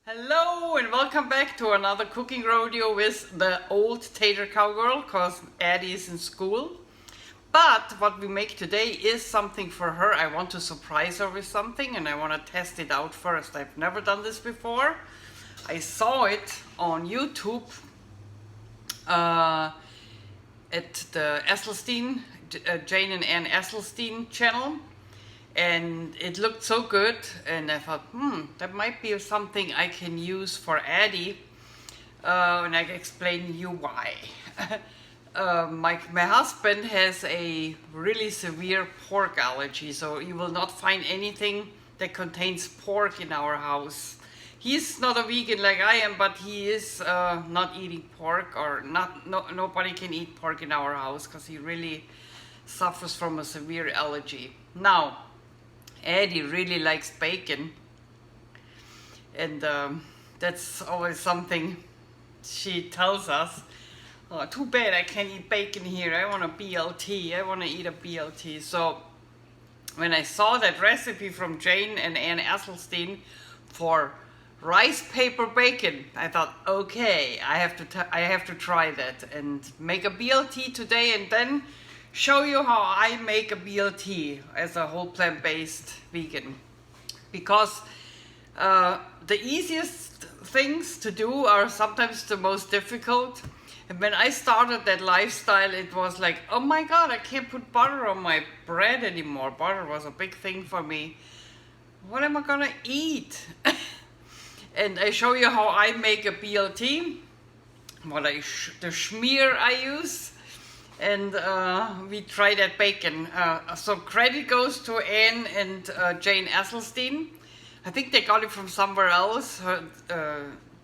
Hello and welcome back to another cooking rodeo with the old Tater cowgirl, because Addy is in school. But what we make today is something for her. I want to surprise her with something and I want to test it out first. I've never done this before. I saw it on YouTube at the Esselstyn, Jane and Ann Esselstyn channel. And it looked so good, and I thought, that might be something I can use for Addy, and I can explain you why. My husband has a really severe pork allergy, so you will not find anything that contains pork in our house. He's not a vegan like I am, but he is not eating pork, or nobody can eat pork in our house because he really suffers from a severe allergy. Now, Addy really likes bacon, and that's always something she tells us. Oh, too bad I can't eat bacon here. I want a BLT. I want to eat a BLT. So when I saw that recipe from Jane and Ann Esselstyn for rice paper bacon, I thought, okay, I have to try that and make a BLT today, and then show you how I make a BLT as a whole plant-based vegan. Because the easiest things to do are sometimes the most difficult. And when I started that lifestyle, it was like, oh my God, I can't put butter on my bread anymore. Butter was a big thing for me. What am I gonna eat? And I show you how I make a BLT, the schmear I use. And we try that bacon. So credit goes to Ann and Jane Esselstyn. I think they got it from somewhere else.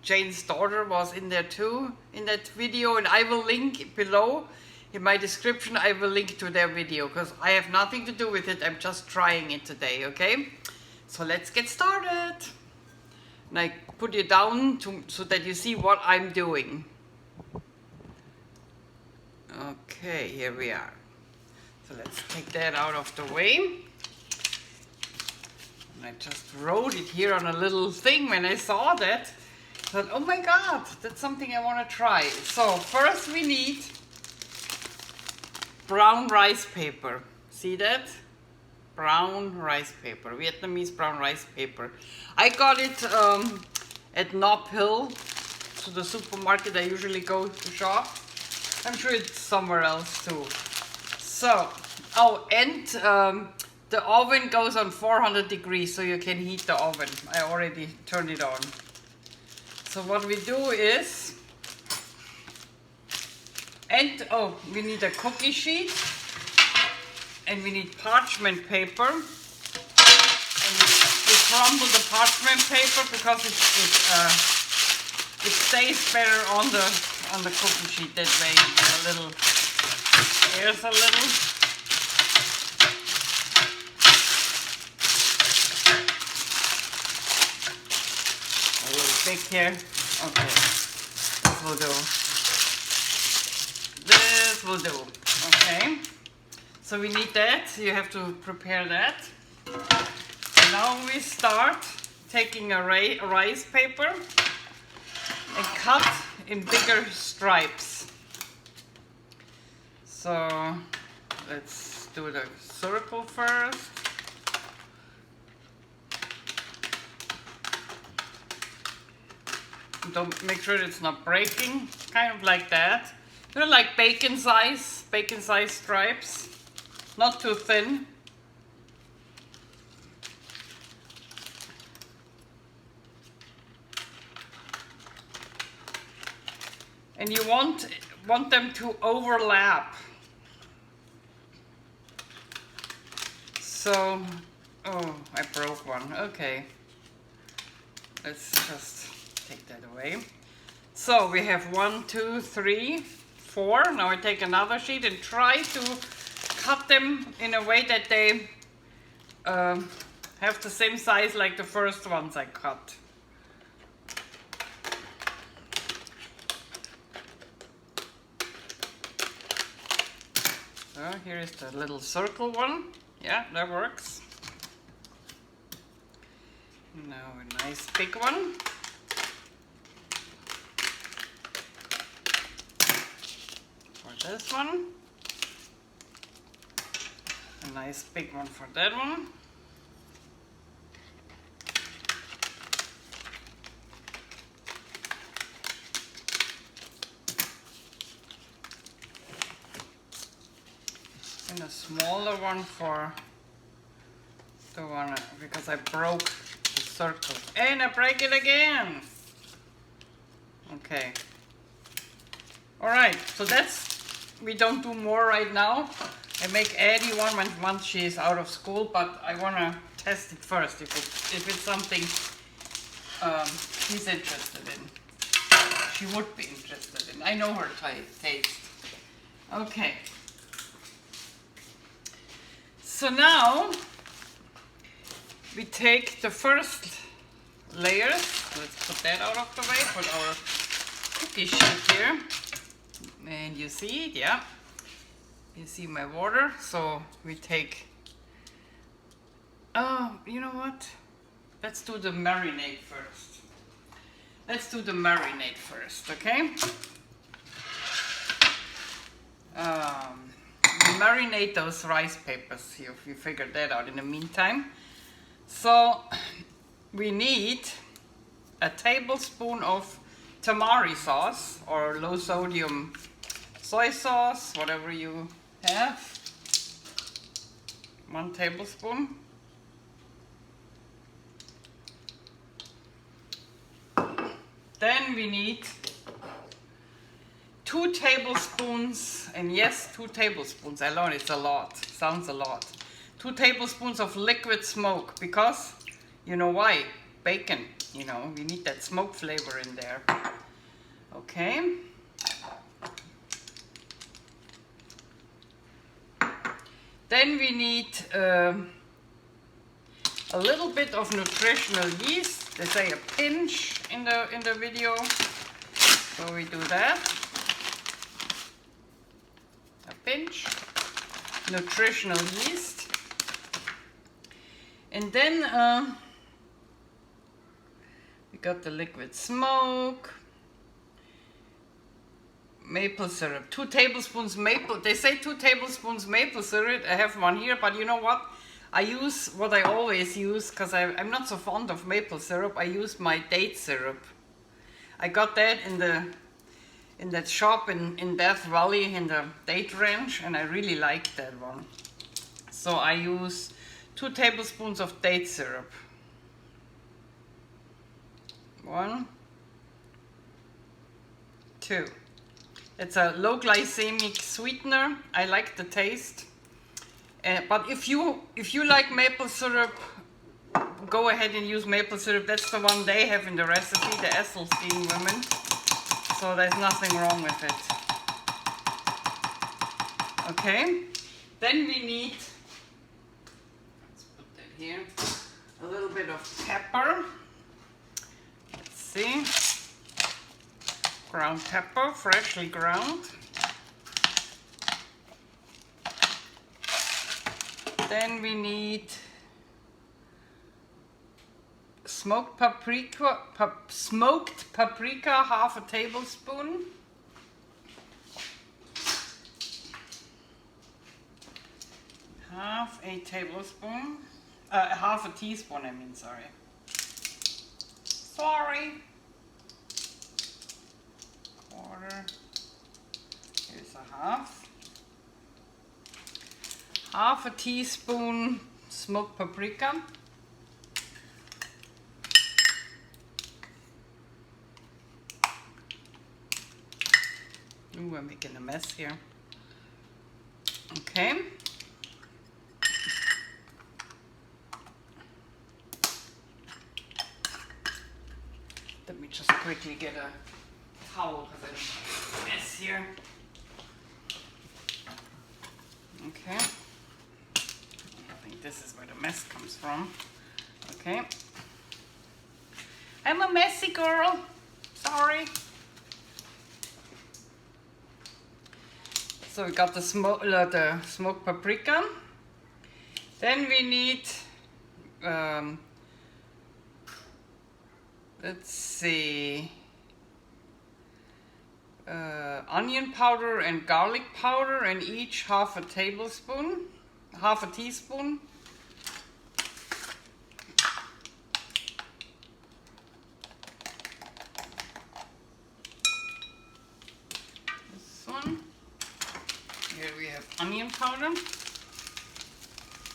Jane's daughter was in there too, in that video. And I will link below in my description. I will link to their video because I have nothing to do with it. I'm just trying it today, okay? So let's get started. And I put it down so that you see what I'm doing. Okay, here we are. So let's take that out of the way. And I just wrote it here on a little thing when I saw that. I thought, oh my God, that's something I want to try. So first we need brown rice paper. See that? Brown rice paper, Vietnamese brown rice paper. I got it at Nob Hill, to the supermarket I usually go to shop. I'm sure it's somewhere else too. So, oh, and the oven goes on 400 degrees, so you can heat the oven. I already turned it on. So what we do is, we need a cookie sheet, and we need parchment paper. And we crumble the parchment paper because it stays better on the cookie sheet that way. Here's a little. A little big here. Okay, this will do. This will do. Okay. So we need that. You have to prepare that. And now we start taking a rice paper and cut in bigger stripes. So let's do the circle first. Don't make sure it's not breaking, kind of like that. They're like bacon size stripes, not too thin. And you want them to overlap. So, oh, I broke one. Okay. Let's just take that away. So we have 1, 2, 3, 4. Now I take another sheet and try to cut them in a way that they have the same size like the first ones I cut. So here is the little circle one. Yeah, that works. Now a nice big one. for this one. A nice big one for that one. And a smaller one for the one, because I broke the circle. And I break it again. Okay. Alright, so we don't do more right now. I make Addy one once she is out of school, but I want to test it first if it's something she's interested in. She would be interested in. I know her taste. Okay. So now we take the first layers. Let's put that out of the way. Put our cookie sheet here. And you see it, yeah. You see my water. So we take, you know what? Let's do the marinade first. Let's do the marinade first, okay? Marinate those rice papers here, if you figured that out in the meantime. So we need a tablespoon of Tamari sauce or low sodium soy sauce, whatever you have. 1 tablespoon. Then we need 2 tablespoons, and yes, 2 tablespoons, I know it's a lot, sounds a lot. 2 tablespoons of liquid smoke, because, you know why? Bacon, you know, we need that smoke flavor in there. Okay. Then we need a little bit of nutritional yeast. They say a pinch in the video, so we do that. A pinch, nutritional yeast, and then we got the liquid smoke, maple syrup, 2 tablespoons maple. They say 2 tablespoons maple syrup. I have one here, but you know what? I use what I always use, because I'm not so fond of maple syrup. I use my date syrup. I got that in that shop in Death Valley in the Date Ranch, and I really like that one. So I use 2 tablespoons of date syrup. 1, 2. It's a low glycemic sweetener. I like the taste. But if you like maple syrup, go ahead and use maple syrup. That's the one they have in the recipe, the Esselstyn women. So there's nothing wrong with it. Okay. Then we need, let's put that here, a little bit of pepper. Let's see. Ground pepper, freshly ground. Then we need smoked paprika, smoked paprika, half a tablespoon. Half a tablespoon. Half a teaspoon, I mean, sorry. Quarter. Here's a half. Half a teaspoon smoked paprika. Ooh, I'm making a mess here. Okay. Let me just quickly get a towel because I'm a mess here. Okay. I think this is where the mess comes from. Okay. I'm a messy girl. Sorry. So we got the smoked paprika. Then we need, let's see, onion powder and garlic powder, and each half a teaspoon. This one. Here we have onion powder.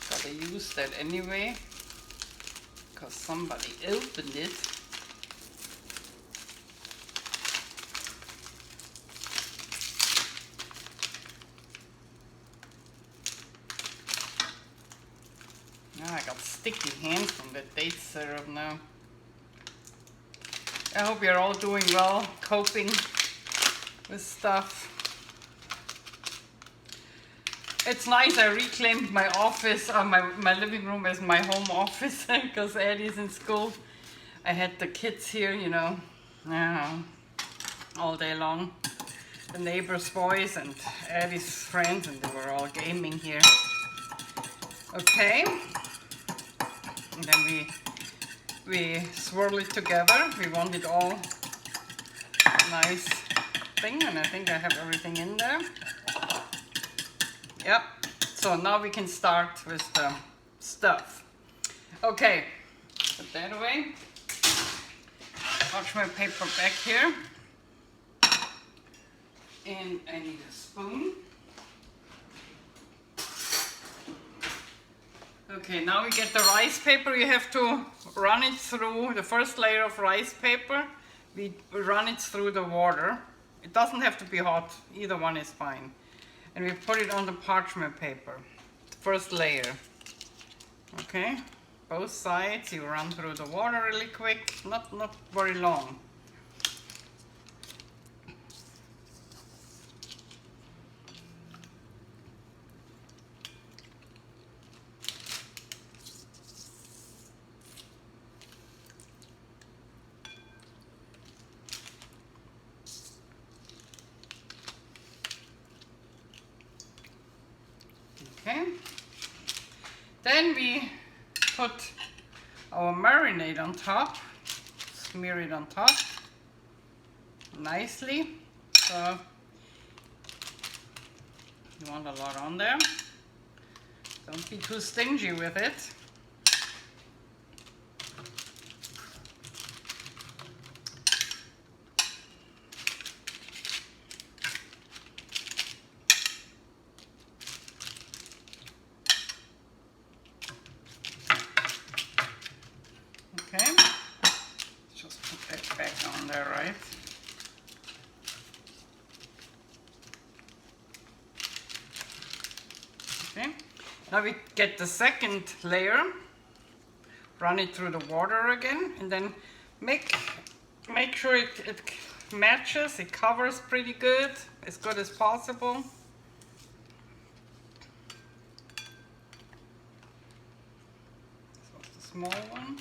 Gotta use that anyway, because somebody opened it. Now I got sticky hands from the date syrup now. I hope you're all doing well, coping with stuff. It's nice I reclaimed my office, my living room as my home office because Addy's in school. I had the kids here, you know, all day long. The neighbors' boys and Addy's friends, and they were all gaming here. Okay. And then we swirl it together. We want it all nice thing, and I think I have everything in there. Yep, so now we can start with the stuff. Okay, put that away. Parchment paper back here. And I need a spoon. Okay, now we get the rice paper. You have to run it through the first layer of rice paper. We run it through the water. It doesn't have to be hot, either one is fine. And we put it on the parchment paper, first layer. Okay, both sides you run through the water really quick, not very long. Okay, then we put our marinade on top, smear it on top nicely. So you want a lot on there. Don't be too stingy with it. Okay, just put that back on there, right? Okay, now we get the second layer, run it through the water again, and then make sure it matches, it covers pretty good as possible. So the small one.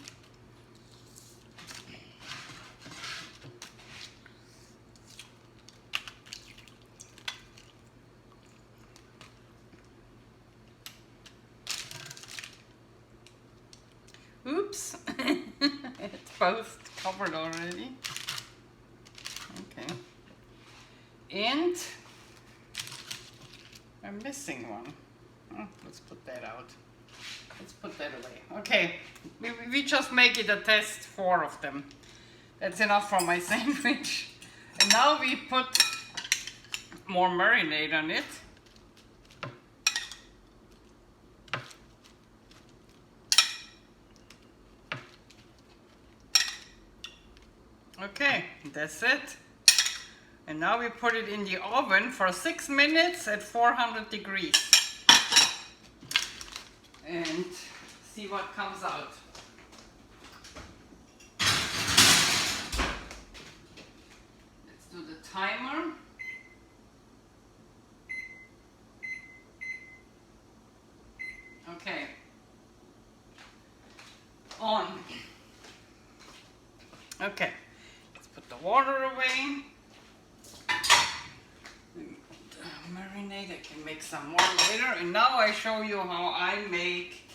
Oops, it's both covered already. Okay, and I'm missing one. Oh, let's put that out. Let's put that away. Okay, we just make it a test, 4 of them. That's enough for my sandwich. And now we put more marinade on it. Okay, that's it. And now we put it in the oven for 6 minutes at 400 degrees. And see what comes out. Let's do the timer. Okay. On. Okay. Put the water away. Marinade, I can make some more later. And now I show you how I make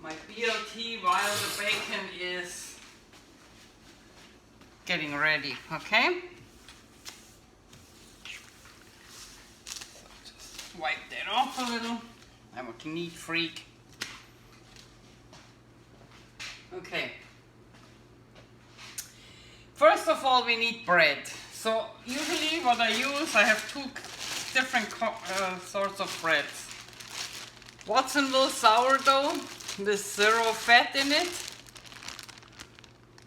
my BLT while the bacon is getting ready, okay? it off a little. I'm a neat freak. Okay. First of all, we need bread. So usually what I use, I have two different sorts of breads. Watsonville sourdough with 0 fat in it.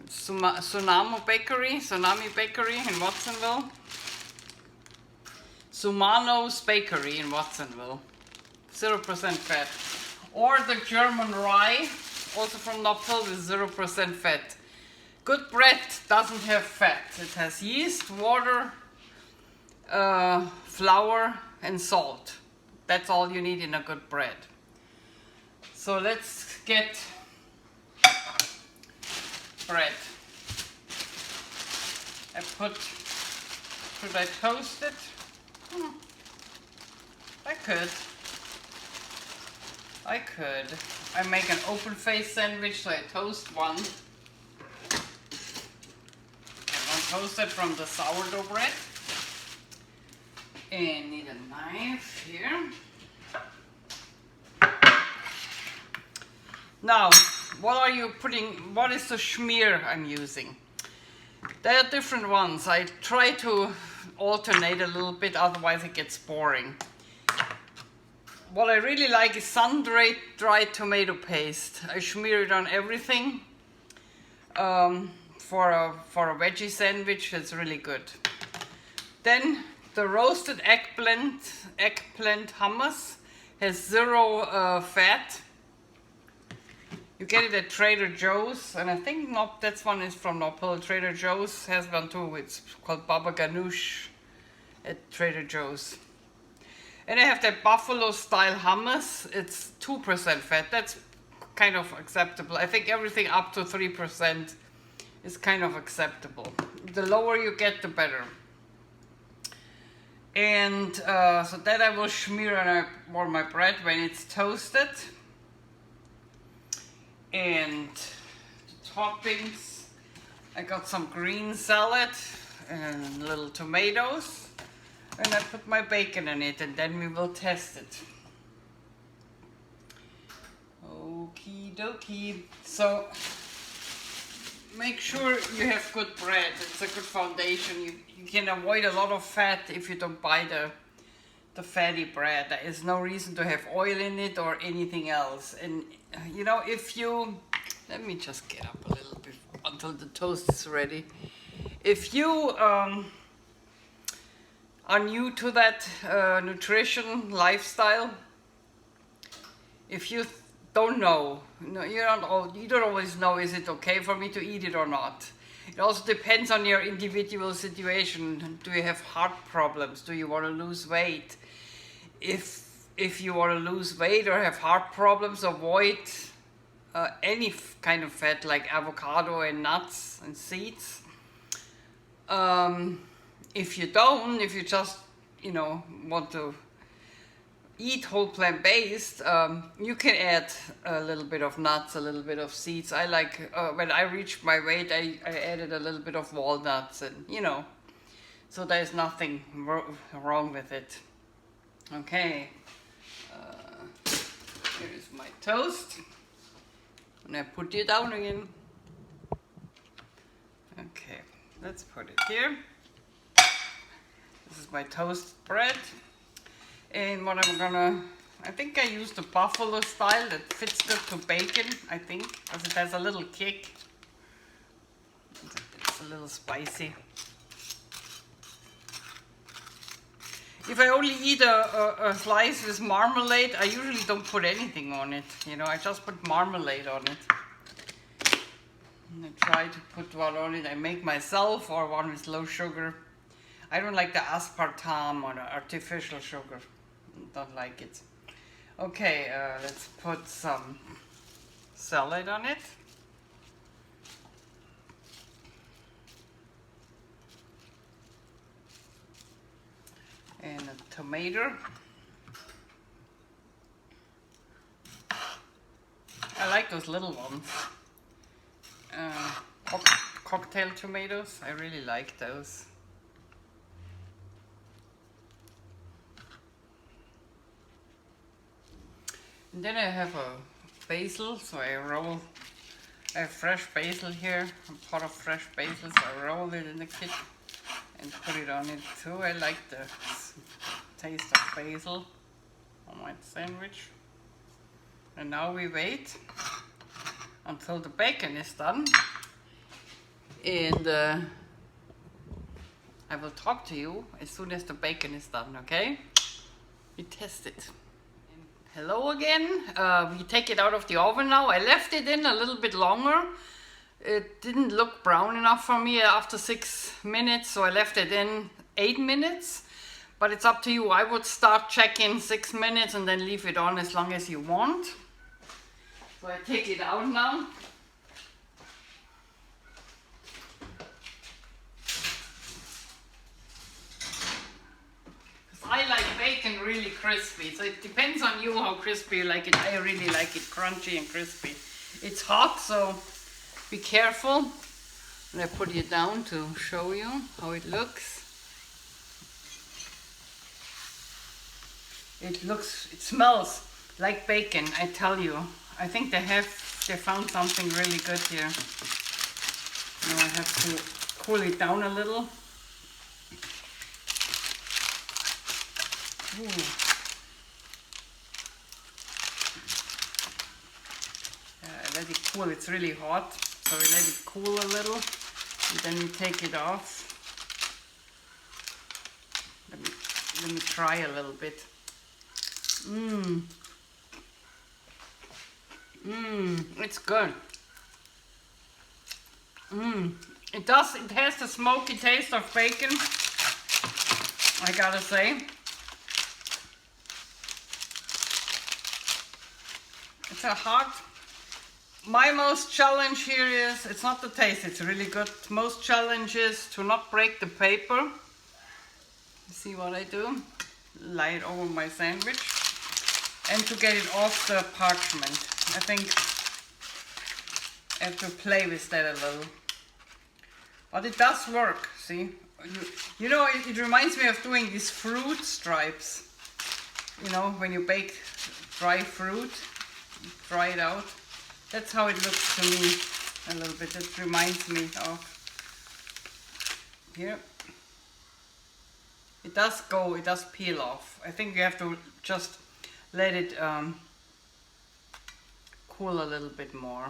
Tsunami Bakery in Watsonville. Sumano's Bakery in Watsonville. 0% fat. Or the German rye, also from Knoxville, with 0% fat. Good bread doesn't have fat. It has yeast, water, flour and salt. That's all you need in a good bread. So let's get bread. Should I toast it? I could. I make an open face sandwich, so I toast one. Toasted from the sourdough bread, and need a knife here. Now, what is the schmear I'm using? There are different ones. I try to alternate a little bit, otherwise it gets boring. What I really like is sun-dried tomato paste. I smear it on everything. For a veggie sandwich, it's really good. Then the roasted eggplant hummus has 0 fat. You get it at Trader Joe's, and I think that one is from Knoxville. Trader Joe's has one too. It's called Baba Ganoush at Trader Joe's. And I have that buffalo style hummus. It's 2% fat. That's kind of acceptable. I think everything up to 3% is kind of acceptable. The lower you get, the better. And so that I will smear on my bread when it's toasted. And the toppings, I got some green salad and little tomatoes. And I put my bacon in it, and then we will test it. Okie dokie. So make sure you have good bread. It's a good foundation. You can avoid a lot of fat if you don't buy the fatty bread. There is no reason to have oil in it or anything else. And you know, let me just get up a little bit until the toast is ready. If you are new to that nutrition lifestyle, if you don't know, you don't always know, is it okay for me to eat it or not? It also depends on your individual situation. Do you have heart problems? Do you want to lose weight? If you want to lose weight or have heart problems, avoid any kind of fat like avocado and nuts and seeds. If you just want to eat whole plant-based, you can add a little bit of nuts, a little bit of seeds. I like, when I reached my weight, I added a little bit of walnuts, and so there's nothing wrong with it. Okay, here is my toast, and I put it down again. Okay, let's put it here. This is my toast bread. And what I think I used the buffalo style that fits good to bacon, I think, because it has a little kick. It's a little spicy. If I only eat a slice with marmalade, I usually don't put anything on it. I just put marmalade on it. And I try to put one on it I make myself, or one with low sugar. I don't like the aspartame or the artificial sugar. Don't like it. Okay, let's put some salad on it. And a tomato. I like those little ones. Cocktail tomatoes, I really like those. And then I have a basil, so I have fresh basil here, a pot of fresh basil, so I roll it in the kit and put it on it too. I like the taste of basil on my sandwich. And now we wait until the bacon is done, and I will talk to you as soon as the bacon is done, okay? We test it. Hello again. We take it out of the oven now. I left it in a little bit longer. It didn't look brown enough for me after 6 minutes, so I left it in 8 minutes. But it's up to you. I would start checking 6 minutes and then leave it on as long as you want. So I take it out now. I like bacon really crispy, so it depends on you how crispy you like it. I really like it crunchy and crispy. It's hot, so be careful. And I put it down to show you how it looks. It smells like bacon, I tell you. I think they found something really good here. Now I have to cool it down a little. Ooh. Let it cool. It's really hot, so we let it cool a little, and then we take it off. Let me try a little bit. It's good. It has the smoky taste of bacon, I gotta say. It's a hot. My most challenge here is, it's not the taste, it's really good. Most challenge is to not break the paper. See what I do? Lay it over my sandwich. And to get it off the parchment. I think I have to play with that a little. But it does work, see? You know, it reminds me of doing these fruit stripes. You know, when you bake dry fruit, dry it out. That's how it looks to me a little bit. It reminds me of here. It does peel off. I think you have to just let it cool a little bit more.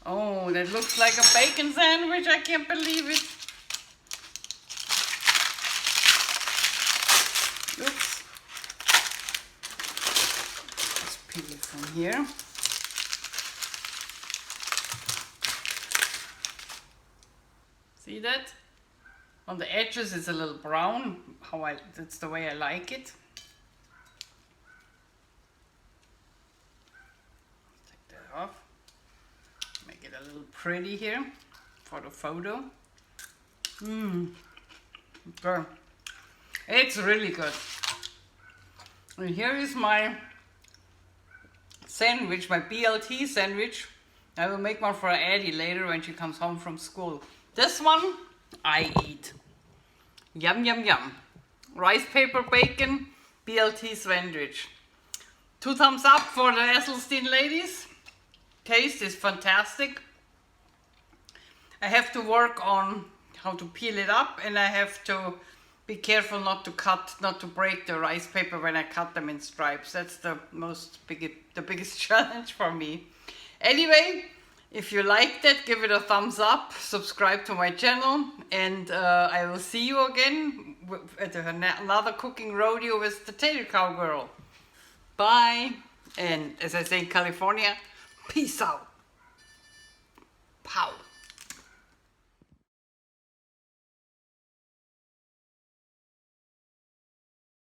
Oh, that looks like a bacon sandwich. I can't believe it. Oops. Let's peel it from here. See that? On the edges it's a little brown. That's the way I like it. Take that off. Make it a little pretty here for the photo. Good. It's really good. And here is my sandwich, my BLT sandwich. I will make one for Addy later when she comes home from school. This one I eat. Yum, yum, yum. Rice paper bacon BLT sandwich. 2 thumbs up for the Esselstyn ladies. Taste is fantastic. I have to work on how to peel it up, and I have to be careful not to break the rice paper when I cut them in stripes. That's the biggest challenge for me. Anyway, if you liked it, give it a thumbs up, subscribe to my channel, and I will see you again at another cooking rodeo with the Tater Cowgirl. Bye, and as I say in California, peace out. Pow.